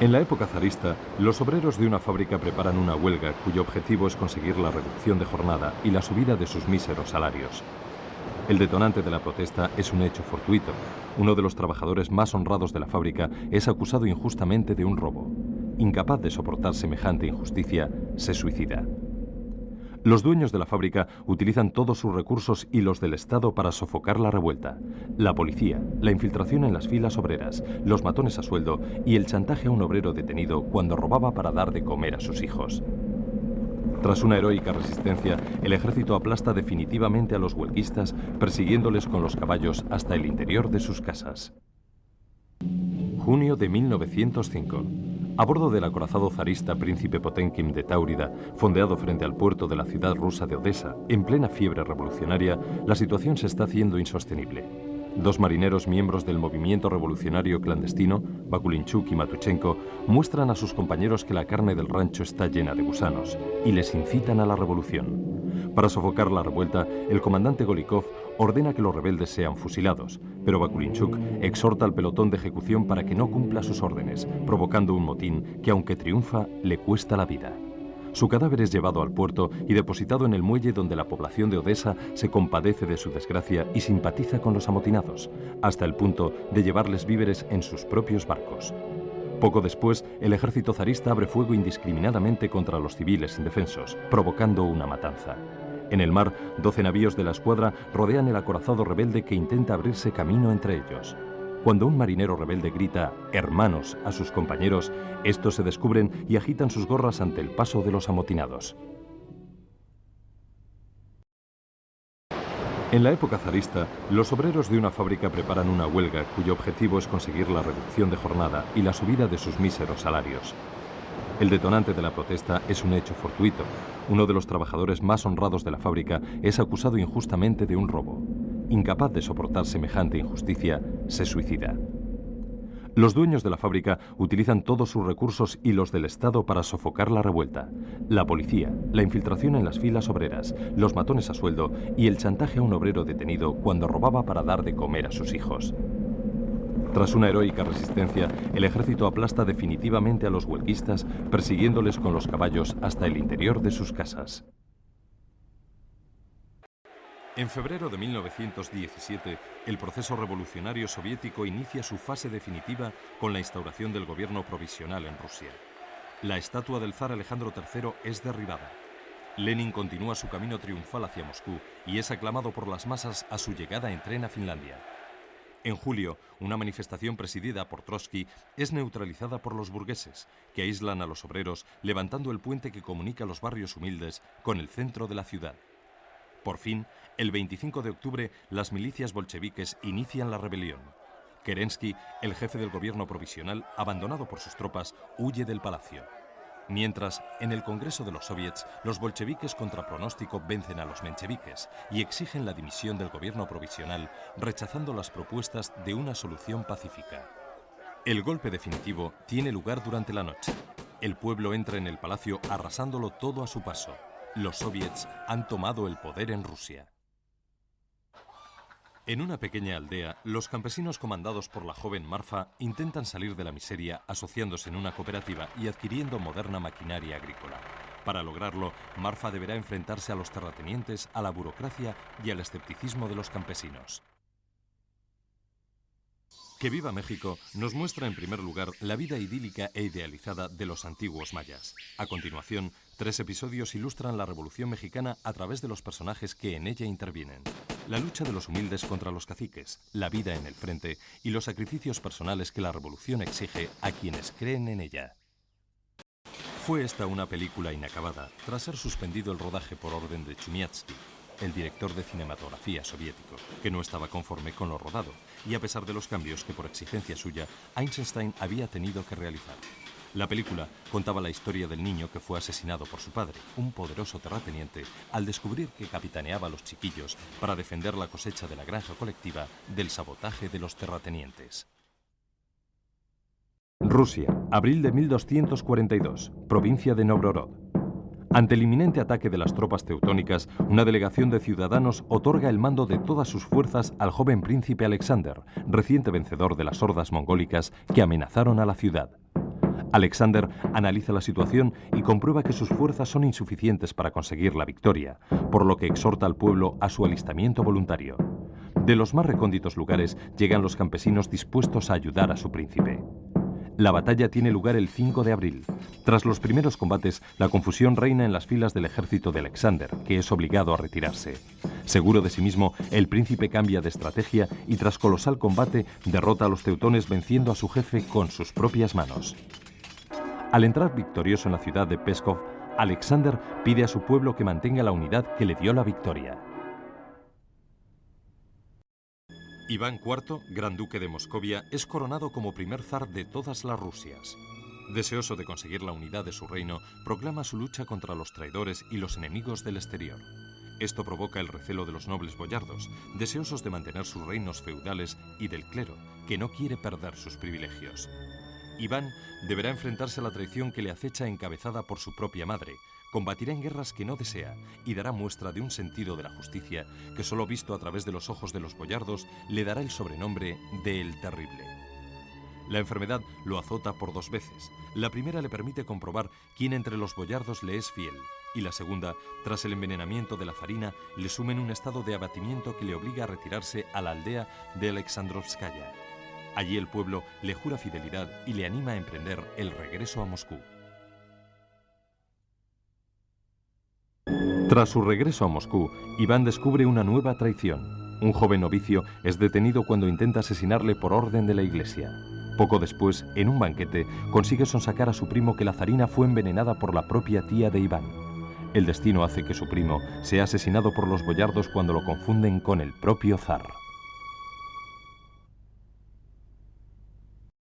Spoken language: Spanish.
En la época zarista, los obreros de una fábrica preparan una huelga cuyo objetivo es conseguir la reducción de jornada y la subida de sus míseros salarios. El detonante de la protesta es un hecho fortuito. Uno de los trabajadores más honrados de la fábrica es acusado injustamente de un robo. Incapaz de soportar semejante injusticia, se suicida. Los dueños de la fábrica utilizan todos sus recursos y los del Estado para sofocar la revuelta. La policía, la infiltración en las filas obreras, los matones a sueldo y el chantaje a un obrero detenido cuando robaba para dar de comer a sus hijos. Tras una heroica resistencia, el ejército aplasta definitivamente a los huelguistas, persiguiéndoles con los caballos hasta el interior de sus casas. Junio de 1905. A bordo del acorazado zarista Príncipe Potemkin de Táurida, fondeado frente al puerto de la ciudad rusa de Odessa, en plena fiebre revolucionaria, la situación se está haciendo insostenible. Dos marineros miembros del movimiento revolucionario clandestino, Bakulinchuk y Matuchenko, muestran a sus compañeros que la carne del rancho está llena de gusanos y les incitan a la revolución. Para sofocar la revuelta, el comandante Golikov ordena que los rebeldes sean fusilados, pero Bakulinchuk exhorta al pelotón de ejecución para que no cumpla sus órdenes, provocando un motín que, aunque triunfa, le cuesta la vida. Su cadáver es llevado al puerto y depositado en el muelle donde la población de Odessa se compadece de su desgracia y simpatiza con los amotinados, hasta el punto de llevarles víveres en sus propios barcos. Poco después, el ejército zarista abre fuego indiscriminadamente contra los civiles indefensos, provocando una matanza. En el mar, 12 navíos de la escuadra rodean el acorazado rebelde que intenta abrirse camino entre ellos. Cuando un marinero rebelde grita «hermanos» a sus compañeros, estos se descubren y agitan sus gorras ante el paso de los amotinados. En la época zarista, los obreros de una fábrica preparan una huelga cuyo objetivo es conseguir la reducción de jornada y la subida de sus míseros salarios. El detonante de la protesta es un hecho fortuito. Uno de los trabajadores más honrados de la fábrica es acusado injustamente de un robo. Incapaz de soportar semejante injusticia, se suicida. Los dueños de la fábrica utilizan todos sus recursos y los del Estado para sofocar la revuelta. La policía, la infiltración en las filas obreras, los matones a sueldo y el chantaje a un obrero detenido cuando robaba para dar de comer a sus hijos. Tras una heroica resistencia, el ejército aplasta definitivamente a los huelguistas, persiguiéndoles con los caballos hasta el interior de sus casas. En febrero de 1917, el proceso revolucionario soviético inicia su fase definitiva con la instauración del gobierno provisional en Rusia. La estatua del zar Alejandro III es derribada. Lenin continúa su camino triunfal hacia Moscú y es aclamado por las masas a su llegada en tren a Finlandia. En julio, una manifestación presidida por Trotsky es neutralizada por los burgueses, que aíslan a los obreros levantando el puente que comunica los barrios humildes con el centro de la ciudad. Por fin, el 25 de octubre, las milicias bolcheviques inician la rebelión. Kerensky, el jefe del gobierno provisional, abandonado por sus tropas, huye del palacio. Mientras, en el Congreso de los Soviets, los bolcheviques contra pronóstico vencen a los mencheviques y exigen la dimisión del gobierno provisional, rechazando las propuestas de una solución pacífica. El golpe definitivo tiene lugar durante la noche. El pueblo entra en el palacio arrasándolo todo a su paso. Los soviets han tomado el poder en Rusia. En una pequeña aldea, los campesinos comandados por la joven Marfa intentan salir de la miseria asociándose en una cooperativa y adquiriendo moderna maquinaria agrícola. Para lograrlo, Marfa deberá enfrentarse a los terratenientes, a la burocracia y al escepticismo de los campesinos. Que viva México nos muestra en primer lugar la vida idílica e idealizada de los antiguos mayas. A continuación, 3 episodios ilustran la Revolución Mexicana a través de los personajes que en ella intervienen. La lucha de los humildes contra los caciques, la vida en el frente y los sacrificios personales que la revolución exige a quienes creen en ella. Fue esta una película inacabada, tras ser suspendido el rodaje por orden de Chumyatsky, el director de cinematografía soviético, que no estaba conforme con lo rodado, y a pesar de los cambios que por exigencia suya, Eisenstein había tenido que realizar. La película contaba la historia del niño que fue asesinado por su padre, un poderoso terrateniente, al descubrir que capitaneaba a los chiquillos para defender la cosecha de la granja colectiva del sabotaje de los terratenientes. Rusia, abril de 1242, provincia de Novgorod. Ante el inminente ataque de las tropas teutónicas, una delegación de ciudadanos otorga el mando de todas sus fuerzas al joven príncipe Alexander, reciente vencedor de las hordas mongólicas que amenazaron a la ciudad. Alexander analiza la situación y comprueba que sus fuerzas son insuficientes para conseguir la victoria, por lo que exhorta al pueblo a su alistamiento voluntario. De los más recónditos lugares llegan los campesinos dispuestos a ayudar a su príncipe. La batalla tiene lugar el 5 de abril. Tras los primeros combates, la confusión reina en las filas del ejército de Alexander, que es obligado a retirarse. Seguro de sí mismo, el príncipe cambia de estrategia y tras colosal combate derrota a los teutones venciendo a su jefe con sus propias manos. Al entrar victorioso en la ciudad de Pskov, Alexander pide a su pueblo que mantenga la unidad que le dio la victoria. Iván IV, Gran Duque de Moscovia, es coronado como primer zar de todas las Rusias. Deseoso de conseguir la unidad de su reino, proclama su lucha contra los traidores y los enemigos del exterior. Esto provoca el recelo de los nobles boyardos, deseosos de mantener sus reinos feudales, y del clero, que no quiere perder sus privilegios. Iván deberá enfrentarse a la traición que le acecha encabezada por su propia madre, combatirá en guerras que no desea y dará muestra de un sentido de la justicia que solo visto a través de los ojos de los boyardos le dará el sobrenombre de El Terrible. La enfermedad lo azota por 2 veces. La primera le permite comprobar quién entre los boyardos le es fiel y la segunda, tras el envenenamiento de la zarina, le sume en un estado de abatimiento que le obliga a retirarse a la aldea de Alexandrovskaya. Allí el pueblo le jura fidelidad y le anima a emprender el regreso a Moscú. Tras su regreso a Moscú, Iván descubre una nueva traición. Un joven novicio es detenido cuando intenta asesinarle por orden de la iglesia. Poco después, en un banquete, consigue sonsacar a su primo que la zarina fue envenenada por la propia tía de Iván. El destino hace que su primo sea asesinado por los boyardos cuando lo confunden con el propio zar.